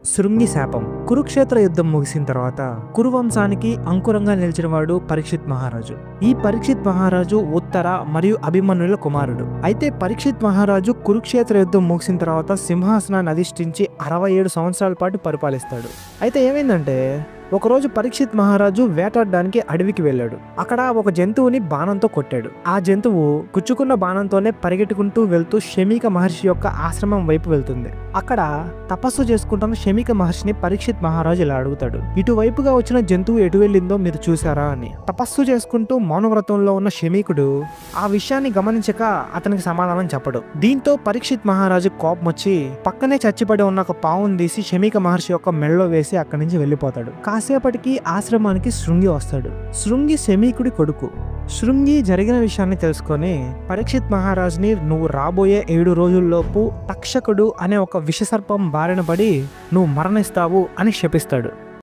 శృంగి శాపం. కురుక్షేత్ర యుద్ధం ముగిసిన తర్వాత కురువంశానికి అంకురంగా నిలిచినవాడు పరీక్షిత్ మహారాజు. ఈ పరీక్షిత్ మహారాజు ఉత్తర మరియు అభిమన్యుల కుమారుడు. అయితే పరీక్షిత్ మహారాజు కురుక్షేత్ర యుద్ధం ముగిసిన తర్వాత సింహాసనాన్ని అధిష్ఠించి 67 సంవత్సరాల పాటు పరిపాలిస్తాడు. అయితే ఏమైందంటే ఒకరోజు పరీక్షిత్ మహారాజు వేటాడడానికి అడవికి వెళ్ళాడు. అక్కడ ఒక జంతువుని బాణంతో కొట్టాడు. ఆ జంతువు గుచ్చుకున్న బాణంతోనే పరిగెట్టుకుంటూ వెళ్తూ శమీక మహర్షి యొక్క ఆశ్రమం వైపు వెళ్తుంది. అక్కడ తపస్సు చేసుకుంటున్న శమీక మహర్షిని పరీక్షిత్ మహారాజు ఇలా అడుగుతాడు, ఇటువైపుగా వచ్చిన జంతువు ఎటు వెళ్ళిందో మీరు చూసారా అని. తపస్సు చేసుకుంటూ మౌనవ్రతంలో ఉన్న శమీకుడు ఆ విషయాన్ని గమనించక అతనికి సమాధానం చెప్పడు. దీంతో పరీక్షిత్ మహారాజు కోపం వచ్చి పక్కనే చచ్చిపడి ఉన్న ఒక పావును తీసి శమీక మహర్షి యొక్క మెడలో వేసి అక్కడి నుంచి వెళ్ళిపోతాడు. కాసేపటికి ఆశ్రమానికి శృంగి వస్తాడు. శృంగి శమీకుడి కొడుకు. శృంగి జరిగిన విషయాన్ని తెలుసుకొని పరీక్షిత్ మహారాజుని నువ్వు రాబోయే 7 రోజుల్లోపు తక్షకుడు అనే ఒక విషసర్పం బారిన పడి నువ్వు మరణిస్తావు అని శపిస్తాడు.